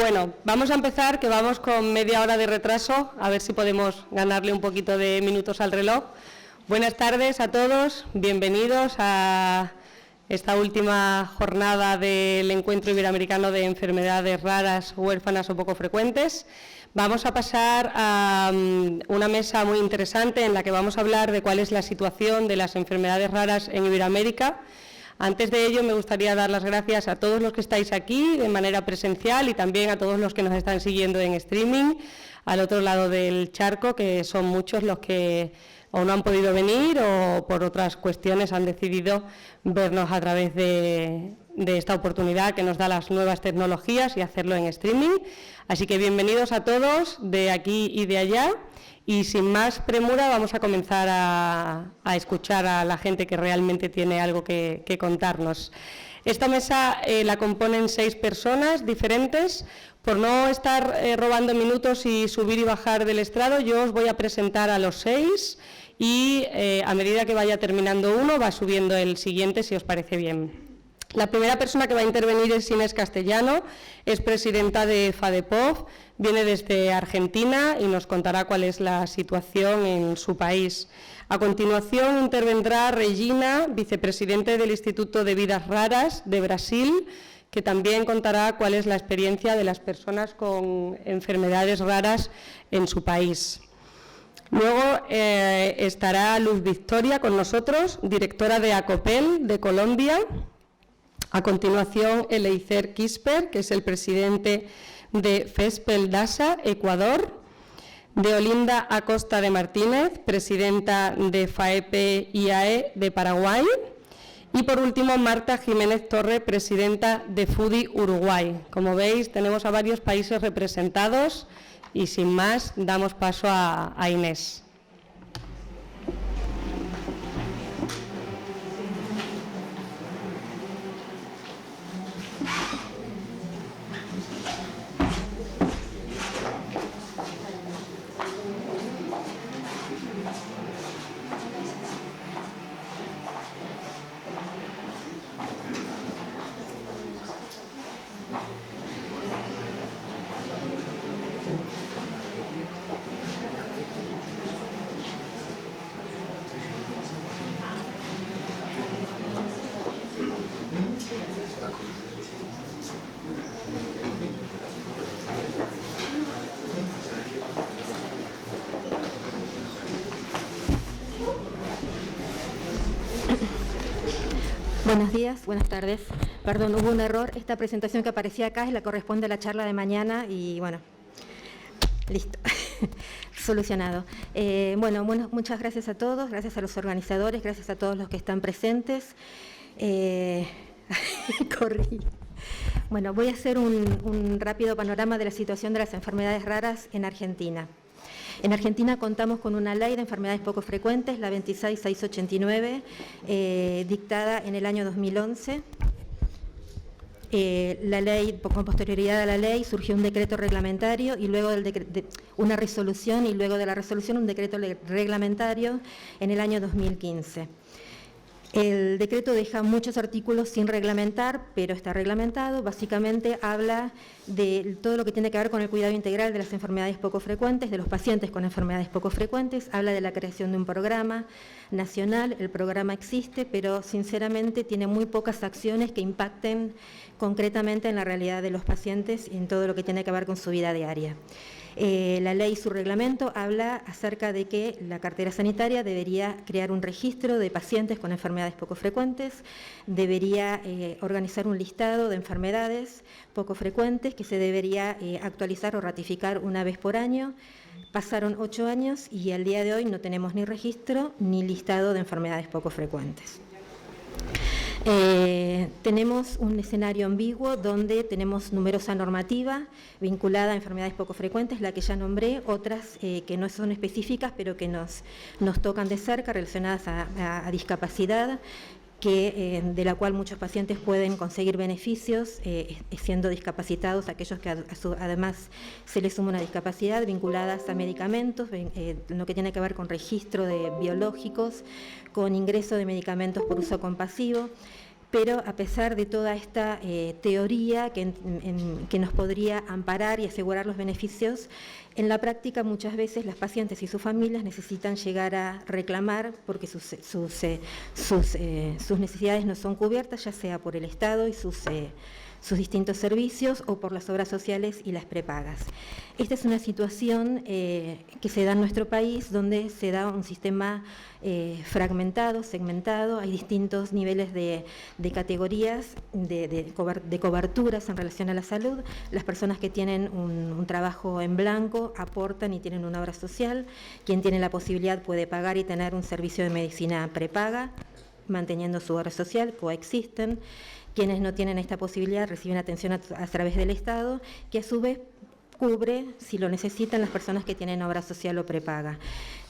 Bueno, vamos a empezar, que vamos con media hora de retraso, a ver si podemos ganarle un poquito de minutos al reloj. Buenas tardes a todos, bienvenidos a esta última jornada del Encuentro Iberoamericano de Enfermedades Raras, Huérfanas o Poco Frecuentes. Vamos a pasar a una mesa muy interesante en la que vamos a hablar de cuál es la situación de las enfermedades raras en Iberoamérica. Antes de ello, me gustaría dar las gracias a todos los que estáis aquí de manera presencial y también a todos los que nos están siguiendo en streaming, al otro lado del charco, que son muchos los que o no han podido venir o por otras cuestiones han decidido vernos a través de esta oportunidad que nos da las nuevas tecnologías y hacerlo en streaming. Así que bienvenidos a todos de aquí y de allá. Y sin más premura vamos a comenzar a escuchar a la gente que realmente tiene algo que contarnos. Esta mesa la componen 6 personas diferentes. Por no estar robando minutos y subir y bajar del estrado, yo os voy a presentar a los 6 y a medida que vaya terminando uno va subiendo el siguiente, si os parece bien. La primera persona que va a intervenir es Inés Castellano, es presidenta de FADEPOV, viene desde Argentina y nos contará cuál es la situación en su país. A continuación intervendrá Regina, vicepresidente del Instituto de Vidas Raras de Brasil, que también contará cuál es la experiencia de las personas con enfermedades raras en su país. Luego estará Luz Victoria con nosotros, directora de ACOPEL de Colombia. A continuación, Eleicer Quisper, que es el presidente de FESPEL DASA, Ecuador. De Olinda Acosta de Martínez, presidenta de FAEP-IAE de Paraguay. Y por último, Marta Jiménez Torre, presidenta de FUDI Uruguay. Como veis, tenemos a varios países representados y sin más, damos paso a Inés. Buenos días, buenas tardes. Perdón, hubo un error. Esta presentación que aparecía acá es la corresponde a la charla de mañana y bueno, listo, solucionado. Bueno, muchas gracias a todos, gracias a los organizadores, gracias a todos los que están presentes. Corrí. Bueno, voy a hacer un rápido panorama de la situación de las enfermedades raras en Argentina. En Argentina contamos con una ley de enfermedades poco frecuentes, la 26689, dictada en el año 2011. La ley, con posterioridad a la ley, surgió un decreto reglamentario y luego una resolución y luego de la resolución un decreto reglamentario en el año 2015. El decreto deja muchos artículos sin reglamentar, pero está reglamentado. Básicamente habla de todo lo que tiene que ver con el cuidado integral de las enfermedades poco frecuentes, de los pacientes con enfermedades poco frecuentes. Habla de la creación de un programa nacional. El programa existe, pero sinceramente tiene muy pocas acciones que impacten concretamente en la realidad de los pacientes y en todo lo que tiene que ver con su vida diaria. La ley y su reglamento habla acerca de que la cartera sanitaria debería crear un registro de pacientes con enfermedades poco frecuentes, debería organizar un listado de enfermedades poco frecuentes que se debería actualizar o ratificar una vez por año. Pasaron 8 años y al día de hoy no tenemos ni registro ni listado de enfermedades poco frecuentes. Tenemos un escenario ambiguo donde tenemos numerosa normativa vinculada a enfermedades poco frecuentes, la que ya nombré, otras que no son específicas pero que nos tocan de cerca, relacionadas a discapacidad, de la cual muchos pacientes pueden conseguir beneficios siendo discapacitados, aquellos que además se les suma una discapacidad vinculadas a medicamentos, lo que tiene que ver con registro de biológicos, con ingreso de medicamentos por uso compasivo. pero a pesar de toda esta teoría que nos podría amparar y asegurar los beneficios, en la práctica muchas veces las pacientes y sus familias necesitan llegar a reclamar porque sus necesidades no son cubiertas, ya sea por el Estado y sus distintos servicios o por las obras sociales y las prepagas. Esta es una situación que se da en nuestro país, donde se da un sistema fragmentado, segmentado, hay distintos niveles de categorías, de coberturas en relación a la salud. Las personas que tienen un trabajo en blanco aportan y tienen una obra social. Quien tiene la posibilidad puede pagar y tener un servicio de medicina prepaga, manteniendo su obra social, coexisten. Quienes no tienen esta posibilidad reciben atención a través del Estado, que a su vez cubre, si lo necesitan, las personas que tienen obra social o prepaga.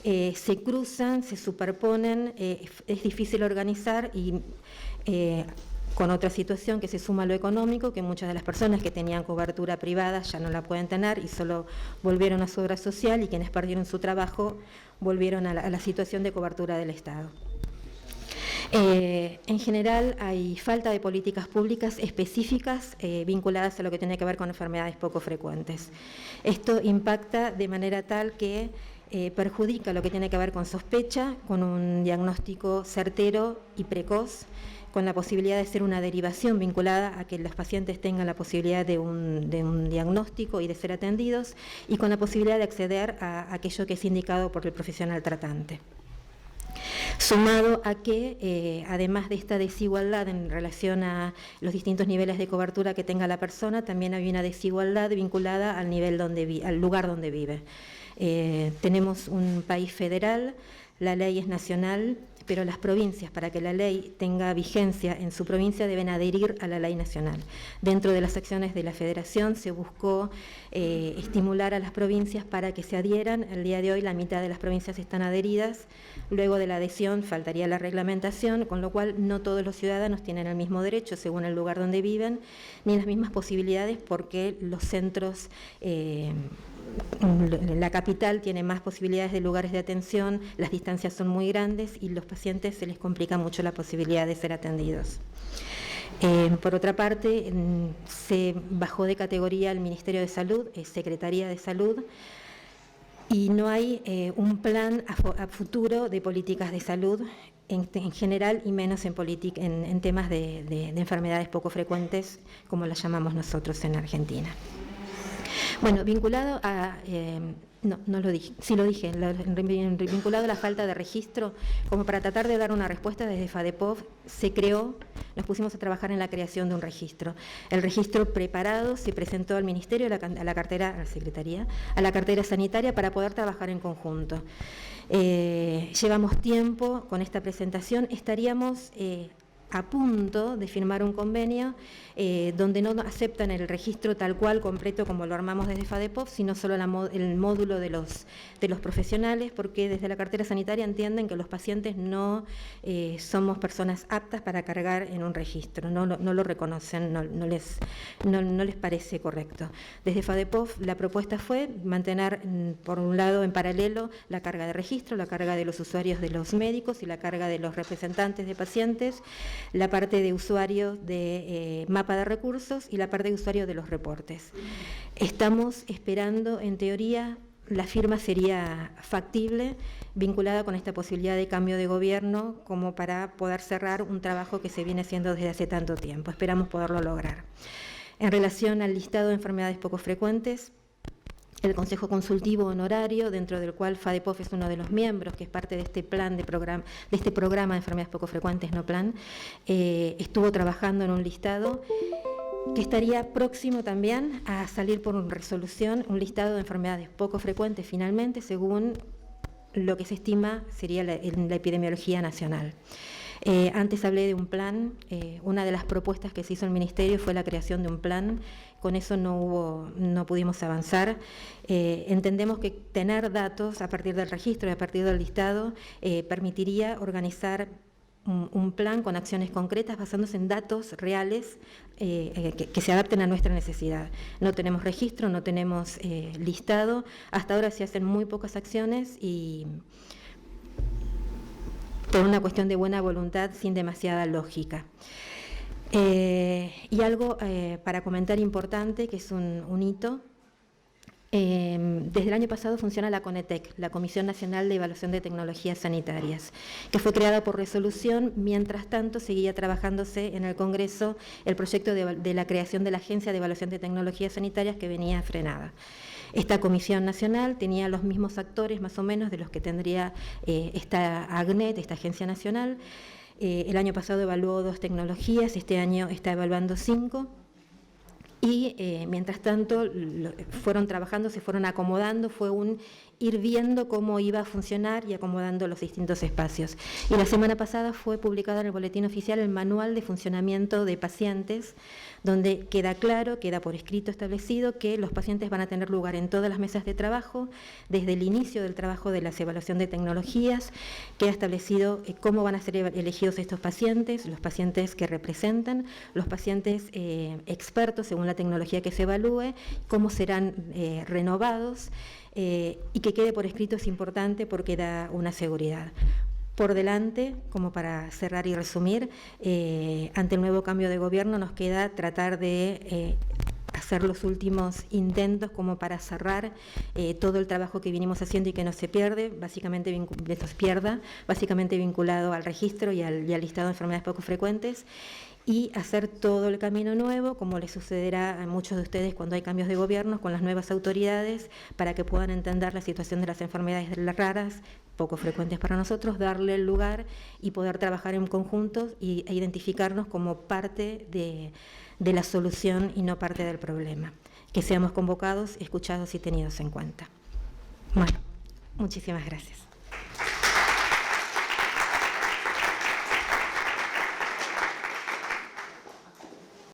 Se cruzan, se superponen, es difícil organizar y con otra situación que se suma a lo económico, que muchas de las personas que tenían cobertura privada ya no la pueden tener y solo volvieron a su obra social, y quienes perdieron su trabajo volvieron a la situación de cobertura del Estado. En general hay falta de políticas públicas específicas vinculadas a lo que tiene que ver con enfermedades poco frecuentes. Esto impacta de manera tal que perjudica lo que tiene que ver con sospecha, con un diagnóstico certero y precoz, con la posibilidad de ser una derivación vinculada a que los pacientes tengan la posibilidad de un diagnóstico y de ser atendidos, y con la posibilidad de acceder a aquello que es indicado por el profesional tratante. Sumado a que, además de esta desigualdad en relación a los distintos niveles de cobertura que tenga la persona, también hay una desigualdad vinculada al lugar donde vive. Tenemos un país federal, la ley es nacional, pero las provincias, para que la ley tenga vigencia en su provincia, deben adherir a la ley nacional. Dentro de las acciones de la Federación se buscó estimular a las provincias para que se adhieran. El día de hoy la mitad de las provincias están adheridas. Luego de la adhesión faltaría la reglamentación, con lo cual no todos los ciudadanos tienen el mismo derecho según el lugar donde viven, ni las mismas posibilidades, porque los centros, la capital tiene más posibilidades de lugares de atención, las distancias son muy grandes y los pacientes se les complica mucho la posibilidad de ser atendidos. Por otra parte, se bajó de categoría el Ministerio de Salud, Secretaría de Salud, y no hay un plan a futuro de políticas de salud en general, y menos en temas de enfermedades poco frecuentes, como las llamamos nosotros en Argentina. Bueno, vinculado a... no lo dije, sí lo dije, vinculado a la falta de registro, como para tratar de dar una respuesta, desde FADEPOV nos pusimos a trabajar en la creación de un registro. El registro preparado se presentó al Ministerio, a la cartera sanitaria, para poder trabajar en conjunto. Llevamos tiempo con esta presentación, estaríamos a punto de firmar un convenio donde no aceptan el registro tal cual, completo, como lo armamos desde FADEPOV, sino solo el módulo de los profesionales, porque desde la cartera sanitaria entienden que los pacientes no somos personas aptas para cargar en un registro, no lo reconocen, no les parece correcto. Desde FADEPOV la propuesta fue mantener, por un lado, en paralelo, la carga de registro, la carga de los usuarios de los médicos y la carga de los representantes de pacientes, la parte de usuarios de mapa de recursos y la parte de usuarios de los reportes. Estamos esperando, en teoría, la firma sería factible, vinculada con esta posibilidad de cambio de gobierno, como para poder cerrar un trabajo que se viene haciendo desde hace tanto tiempo. Esperamos poderlo lograr. En relación al listado de enfermedades poco frecuentes, el Consejo Consultivo Honorario, dentro del cual FADEPOV es uno de los miembros, que es parte de este programa de enfermedades poco frecuentes, no plan, estuvo trabajando en un listado que estaría próximo también a salir por resolución, un listado de enfermedades poco frecuentes finalmente, según lo que se estima sería la epidemiología nacional. Antes hablé de un plan, una de las propuestas que se hizo el Ministerio fue la creación de un plan. Con eso no pudimos avanzar. Entendemos que tener datos a partir del registro y a partir del listado permitiría organizar un plan con acciones concretas basándose en datos reales que se adapten a nuestra necesidad. No tenemos registro, no tenemos listado. Hasta ahora se hacen muy pocas acciones y por una cuestión de buena voluntad, sin demasiada lógica. Y algo para comentar importante, que es un hito. Desde el año pasado funciona la CONETEC, la Comisión Nacional de Evaluación de Tecnologías Sanitarias, que fue creada por resolución. Mientras tanto, seguía trabajándose en el Congreso el proyecto de la creación de la Agencia de Evaluación de Tecnologías Sanitarias, que venía frenada. Esta Comisión Nacional tenía los mismos actores, más o menos, de los que tendría esta AGNET, esta Agencia Nacional. El año pasado evaluó 2 tecnologías, este año está evaluando 5. Y mientras tanto fueron trabajando, se fueron acomodando, fue un ir viendo cómo iba a funcionar y acomodando los distintos espacios. Y la semana pasada fue publicado en el Boletín Oficial el Manual de Funcionamiento de Pacientes, donde queda claro, queda por escrito establecido que los pacientes van a tener lugar en todas las mesas de trabajo, desde el inicio del trabajo de la evaluación de tecnologías. Queda establecido cómo van a ser elegidos estos pacientes, los pacientes que representan, los pacientes expertos según la tecnología que se evalúe, cómo serán renovados, y que quede por escrito es importante porque da una seguridad. Por delante, como para cerrar y resumir, ante el nuevo cambio de gobierno nos queda tratar de hacer los últimos intentos como para cerrar todo el trabajo que vinimos haciendo y que no se pierde, básicamente vinculado al registro y al listado de enfermedades poco frecuentes, y hacer todo el camino nuevo, como les sucederá a muchos de ustedes cuando hay cambios de gobierno, con las nuevas autoridades, para que puedan entender la situación de las enfermedades raras, poco frecuentes para nosotros, darle el lugar y poder trabajar en conjunto e identificarnos como parte de la solución y no parte del problema. Que seamos convocados, escuchados y tenidos en cuenta. Bueno, muchísimas gracias.